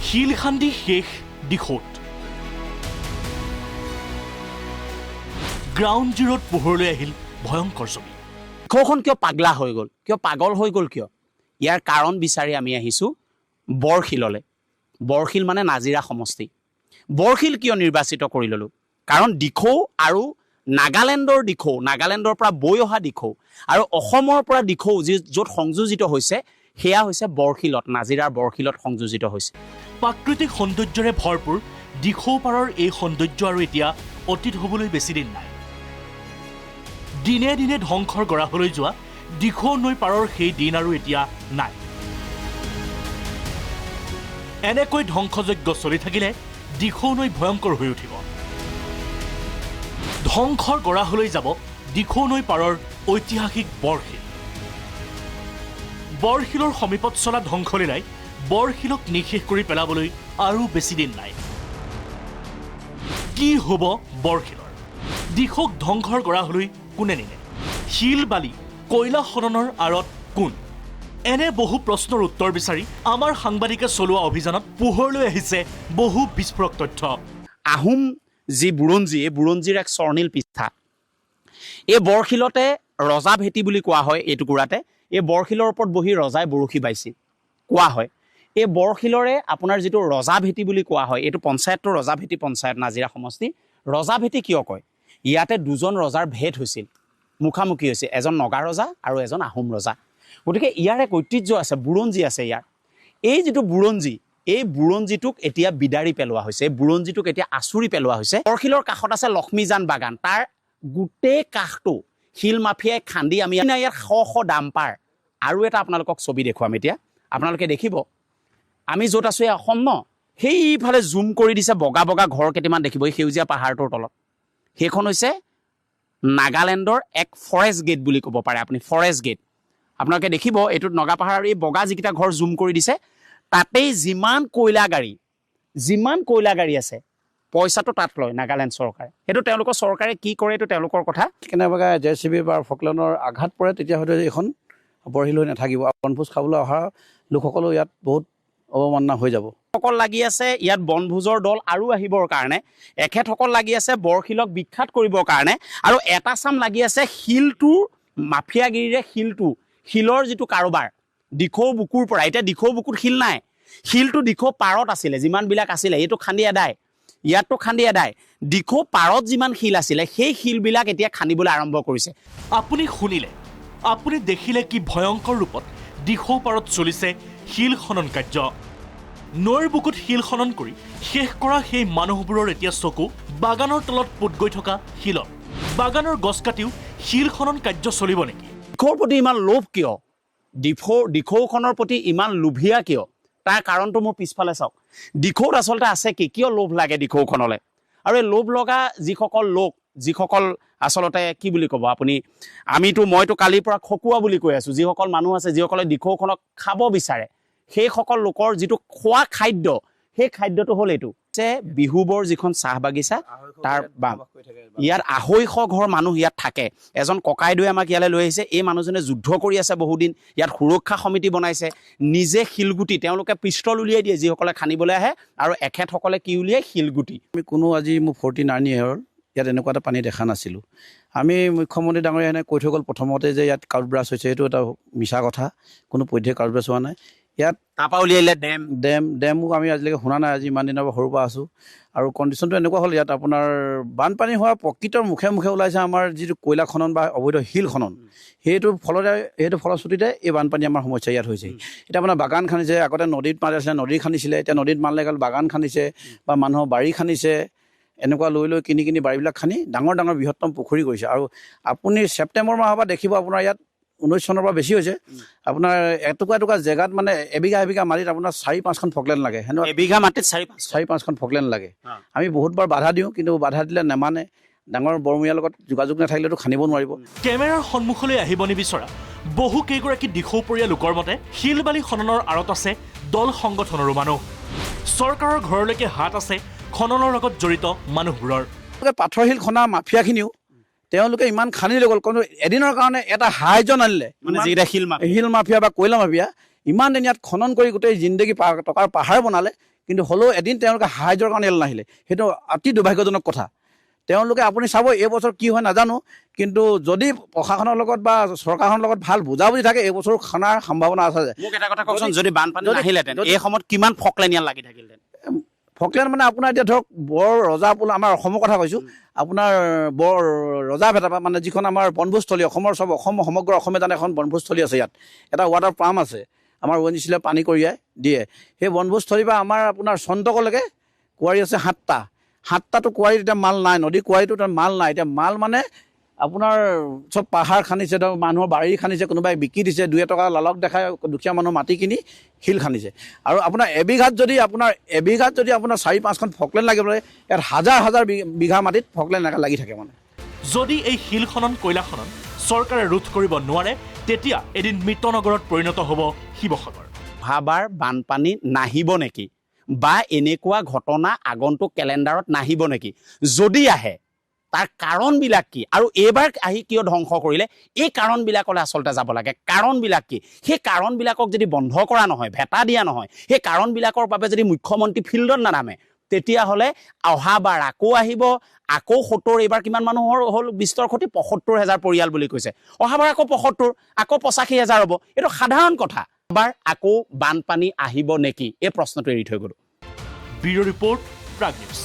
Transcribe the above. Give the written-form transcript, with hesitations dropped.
শিল খান্দি শেষ দিশত গ্ৰাউণ্ড জিৰোত পোহৰলৈ আহিল ভয়ংকৰ ছবি। দিখৌখন কিয় পাগলা হৈ গ'ল, কিয় পাগল হৈ গ'ল, কিয়? ইয়াৰ কাৰণ বিচাৰি আমি আহিছোঁ বৰশিললৈ। বৰশিল মানে নাজিৰা সমষ্টি। বৰশিল কিয় নিৰ্বাচিত কৰি ল'লোঁ? কাৰণ দিখৌ আৰু নাগালেণ্ডৰ দিখৌ, নাগালেণ্ডৰ পৰা বৈ অহা দিখৌ আৰু অসমৰ পৰা দিখৌ য'ত সংযোজিত হৈছে সেয়া হৈছে বৰশিলত, নাজিৰাৰ বৰশিলত সংযোজিত হৈছে। প্ৰাকৃতিক সৌন্দৰ্যৰে ভৰপূৰ দিখৌ পাৰৰ এই সৌন্দৰ্য আৰু এতিয়া অতীত হ'বলৈ বেছিদিন নাই। দিনে দিনে ধ্বংসৰ গৰাহলৈ যোৱা দিখৌ নৈ পাৰৰ সেই দিন আৰু এতিয়া নাই। এনেকৈ ধ্বংসযজ্ঞ চলি থাকিলে দিখৌ নৈ ভয়ংকৰ হৈ উঠিব। ধ্বংসৰ গৰাহলৈ যাব দিখৌ নৈ পাৰৰ ঐতিহাসিক বৰশিল। বৰশিলৰ সমীপত চলা ধ্বংসলীলাই বৰশিলক নিঃশেষ কৰি পেলাবলৈ আৰু বেছিদিন নাই। কি হ'ব বৰশিলৰ? দিখৌক ধ্বংসৰ গৰাহলৈ কোনে নিলে? শিল বালি কয়লা খননৰ আঁৰত কোন? এনে বহু প্ৰশ্নৰ উত্তৰ বিচাৰি আমাৰ সাংবাদিকে চলোৱা অভিযানত পোহৰলৈ আহিছে বহু বিস্ফোৰক তথ্য। আহোম যি বুৰঞ্জী, এই বুৰঞ্জীৰ এক স্বৰ্ণীল পৃষ্ঠা। এই বৰশিলতে ৰজা ভেটি বুলি কোৱা হয়। এই টুকুৰাতে এই বৰশিলৰ ওপৰত বহি ৰজাই বৰশী বাইছিল কোৱা হয়। এই বৰশিলৰে আপোনাৰ যিটো ৰজা ভেটি বুলি কোৱা হয়, এইটো পঞ্চায়তটো ৰজা ভেটি পঞ্চায়ত, নাজিৰা সমষ্টি। ৰজা ভেটি কিয় কয়? ইয়াতে দুজন ৰজাৰ ভেদ হৈছিল, মুখামুখি হৈছিল, এজন নগা ৰজা আৰু এজন আহোম ৰজা। গতিকে ইয়াৰ এক ঐতিহ্য আছে, বুৰঞ্জী আছে ইয়াৰ। এই যিটো বুৰঞ্জী, এই বুৰঞ্জীটোক এতিয়া বিদাৰি পেলোৱা হৈছে, এই বুৰঞ্জীটোক এতিয়া আঁচুৰি পেলোৱা হৈছে। বৰশিলৰ কাষত আছে লক্ষ্মীজান বাগান, তাৰ গোটেই কাষটো শিল মাফিয়াই খান্দি আমি ইয়াত শ শ ডাম্পাৰ। আৰু এটা আপোনালোকক ছবি দেখুৱাম এতিয়া, আপোনালোকে দেখিব। আমি য'ত আছোঁ এই অসম ন, সেইফালে জুম কৰি দিছে, বগা বগা ঘৰ কেইটামান দেখিব এই সেউজীয়া পাহাৰটোৰ তলত। সেইখন হৈছে নাগালেণ্ডৰ এক ফৰেষ্ট গেট বুলি ক'ব পাৰে আপুনি, ফৰেষ্ট গেট। আপোনালোকে দেখিব এইটোত নগা পাহাৰ আৰু এই বগা যিকেইটা ঘৰ জুম কৰি দিছে, তাতেই যিমান কয়লা গাড়ী আছে পইচাটো তাত লয় নাগালেণ্ড চৰকাৰে। সেইটো তেওঁলোকৰ চৰকাৰে কি কৰে এইটো তেওঁলোকৰ কথা। কেনেবাকৈ JCB বা ফকলেণ্ডৰ আঘাত পৰে তেতিয়া হয়তো এইখন বৰশিল হৈ নাথাকিব। বনভোজ খাবলৈ অহা লোকসকলেও ইয়াত বহুত অৱমাননা হৈ যাব। সকল লাগি আছে ইয়াত বনভোজৰ দল আৰু আহিবৰ কাৰণে, এখেতসকল লাগি আছে বৰশিলক বিখ্যাত কৰিবৰ কাৰণে, আৰু এটা চাম লাগি আছে শিলটোৰ মাফিয়াগিৰিৰে শিলৰ যিটো কাৰোবাৰ দিখৌ বুকুৰ পৰা। এতিয়া দিখৌ বুকুত শিল নাই, শিলটো দিখৌ পাৰত আছিলে, যিমানবিলাক আছিলে এইটো খান্দি এদায়, ইয়াততো খান্দি এদায়। দিখৌ পাৰত যিমান শিল আছিলে সেই শিলবিলাক এতিয়া খান্দিবলৈ আৰম্ভ কৰিছে। আপুনি শুনিলে, আপুনি দেখিলে কি ভয়ংকৰ ৰূপত দিখৌ পাৰত চলিছে শিল খনন কাৰ্য। নৈৰ বুকুত শিল খনন কৰি শেষ কৰা সেই মানুহবোৰৰ এতিয়া চকু বাগানৰ তলত পোত গৈ থকা শিলত। বাগানৰ গছ কাটিও শিল খনন কাৰ্য চলিব নেকি? দিখৌৰ প্ৰতি ইমান লোভ কিয়? দিখৌখনৰ প্ৰতি ইমান লোভীয়া কিয়? তাৰ কাৰণটো মোৰ পিছফালে চাওক। দিখৌত আচলতে আছে কি? কিয় লোভ লাগে দিখৌখনলৈ? আৰু এই লোভ লগা যিসকল আচলতে কি বুলি ক'ব আপুনি, মইতো কালিৰ পৰা খকুৱা বুলি কৈ আছোঁ, যিসকল মানুহ আছে যিসকলে দিখৌখনক খাব বিচাৰে, সেইসকল লোকৰ যিটো খোৱা খাদ্য, সেই খাদ্যটো হ'ল এইটো যে বিহুবৰ যিখন চাহ বাগিচা তাৰ বাম। ইয়াত 250 ঘৰ মানুহ ইয়াত থাকে। এজন ককাইদেৱে আমাক ইয়ালৈ লৈ আহিছে। এই মানুহজনে যুদ্ধ কৰি আছে বহুদিন, ইয়াত সুৰক্ষা সমিতি বনাইছে, নিজে শিলগুটি তেওঁলোকে পিষ্টল উলিয়াই দিয়ে যিসকলে খান্দিবলৈ আহে, আৰু এখেতসকলে কি উলিয়াই? শিলগুটি। আমি কোনো আজি মোৰ 49 ইয়াৰৰ ইয়াত এনেকুৱা এটা পানী দেখা নাছিলোঁ। আমি মুখ্যমন্ত্ৰী ডাঙৰীয়া এনে কৈ থৈ গ'ল প্ৰথমতে যে ইয়াত ক্লাউড ব্ৰাছ হৈছে, সেইটো এটা মিছা কথা। কোনো পধ্যে ক্লাউড ব্ৰাছ হোৱা নাই। ইয়াত তাৰপৰা উলিয়াইলে ডেমো আমি আজিলৈকে শুনা নাই, আজি ইমান দিনৰ পৰা সৰুৰ পৰা আছোঁ। আৰু কণ্ডিশ্যনটো এনেকুৱা হ'ল, ইয়াত আপোনাৰ বানপানী হোৱা প্ৰকৃতৰ মুখে মুখে ওলাইছে আমাৰ যিটো কয়লা খনন বা অবৈধ শিল খনন, সেইটো ফলশ্ৰুতিতে এই বানপানী আমাৰ সমস্যা ইয়াত হৈছে। এতিয়া আপোনাৰ বাগান খান্দিছে, আগতে নদীত মাছ আছিলে, নদী খান্দিছিলে, এতিয়া নদীত মাছ লাগি গ'ল, বাগান খান্দিছে বা মানুহৰ বাৰী খান্দিছে। এনেকুৱা লৈ কিনি বাৰীবিলাক খান্দি ডাঙৰ ডাঙৰ বৃহত্তম পুখুৰী কৰিছে। আৰু আপুনি ছেপ্টেম্বৰ মাহৰ পৰা দেখিব আপোনাৰ ইয়াত 19 চনৰ পৰা বেছি হৈছে, আপোনাৰ এটুকুৰা জেগাত মানে এবিঘা মাটিত আপোনাৰ 4-5খন ফকলেণ্ড লাগে। এবিঘা মাটিত 4-5খন ফকলেণ্ড লাগে। আমি বহুতবাৰ বাধা দিওঁ, কিন্তু বাধা দিলে নেমানে। ডাঙৰ বৰমূৰীয়াৰ লগত যোগাযোগ নাথাকিলেতো খান্দিব নোৱাৰিব। কেমেৰাৰ সন্মুখলৈ আহিব নিবিচৰা বহু কেইগৰাকী দিখৌপৰীয়া লোকৰ মতে শিল বালি খননৰ আঁৰত আছে দল সংগঠনৰো মানুহ। চৰকাৰৰ ঘৰলৈকে হাত আছে খননৰ লগত জড়িত মানুহবোৰৰ। পাথৰ শিল খনা মাফিয়াখিনিও তেওঁলোকে ইমান খান্দি লৈ গ'ল, কিন্তু এদিনৰ কাৰণে এটা হাইজন আনিলে। যিকেইটা শিল মাফিয়া বা কয়লা মাফিয়া ইমান দিন ইয়াত খনন কৰি গোটেই জিন্দগী টকাৰ পাহাৰ বনালে, কিন্তু হ'লেও এদিন তেওঁলোকে সাহায্যৰ কাৰণে ইয়ালৈ নাহিলে। সেইটো অতি দুৰ্ভাগ্যজনক কথা। তেওঁলোকে আপুনি চাব এইবছৰ কি হয় নাজানো, কিন্তু যদি প্ৰশাসনৰ লগত বা চৰকাৰখনৰ লগত ভাল বুজাবুজি থাকে এইবছৰ খনাৰ সম্ভাৱনা আছে। মোক এটা কথা কওকচোন, যদি বানপানী নাহিলেহেঁতেন এই সময়ত কিমান ফকলেন ইয়াত লাগি থাকিলহেঁতেন? ফকলেণ্ড মানে আপোনাৰ এতিয়া ধৰক বৰ ৰজাপোলা, আমাৰ অসমৰ কথা কৈছোঁ, আপোনাৰ বৰ ৰজাভেটা মানে যিখন আমাৰ বনভোজস্থলী, অসমৰ সমগ্ৰ অসমে জানে এখন বনভোজস্থলী আছে। ইয়াত এটা ৱাটাৰ পাম্প আছে, আমাৰ ONGC পানী কঢ়িয়াই দিয়ে। সেই বনভোজস্থলীৰ পৰা আমাৰ আপোনাৰ চন্তকলৈকে কুঁৱাৰী আছে 7টাটো কুঁৱাৰীত এতিয়া মাল নাই, নদী কুঁৱাৰীটো তাত মাল নাই। এতিয়া মাল মানে আপোনাৰ চব পাহাৰ খান্দিছে, ধৰক মানুহৰ বাৰী খান্দিছে, কোনোবাই বিকি দিছে, 2 টকা লালক দেখাই দুখীয়া মানুহ মাটি কিনি শিল খান্দিছে। আৰু আপোনাৰ এবিঘাত যদি আপোনাৰ 4-5খন ফকলেণ্ড লাগিবলৈ, ইয়াত হাজাৰ বিঘা মাটিত ফকলেণ্ড লাগি থাকে মানে। যদি এই শিল খনন কয়লা খনন চৰকাৰে ৰোধ কৰিব নোৱাৰে, তেতিয়া এদিন মৃতনগৰত পৰিণত হ'ব শিৱসাগৰ। অহাবাৰ বানপানী নাহিব নেকি, বা এনেকুৱা ঘটনা আগন্তুক কেলেণ্ডাৰত নাহিব নেকি? যদি আহে তাৰ কাৰণবিলাক কি, আৰু এইবাৰ আহি কিয় ধ্বংস কৰিলে, এই কাৰণবিলাকলৈ আচলতে যাব লাগে। কাৰণবিলাক কি? সেই কাৰণবিলাকক যদি বন্ধ কৰা নহয়, ভেটা দিয়া নহয়, সেই কাৰণবিলাকৰ বাবে যদি মুখ্যমন্ত্ৰী ফিল্ডত নানামে, তেতিয়াহ'লে অহাবাৰ আকৌ আহিব, আকৌ 70, এইবাৰ কিমান মানুহৰ হ'ল বিস্তৰ ক্ষতি? 75,000 পৰিয়াল বুলি কৈছে। অহাবাৰ আকৌ 75, আকৌ 85,000 হ'ব। এইটো সাধাৰণ কথা। এবাৰ আকৌ বানপানী আহিব নেকি, এই প্ৰশ্নটো এৰি থৈ গ'লো। Bureau report, Prag news.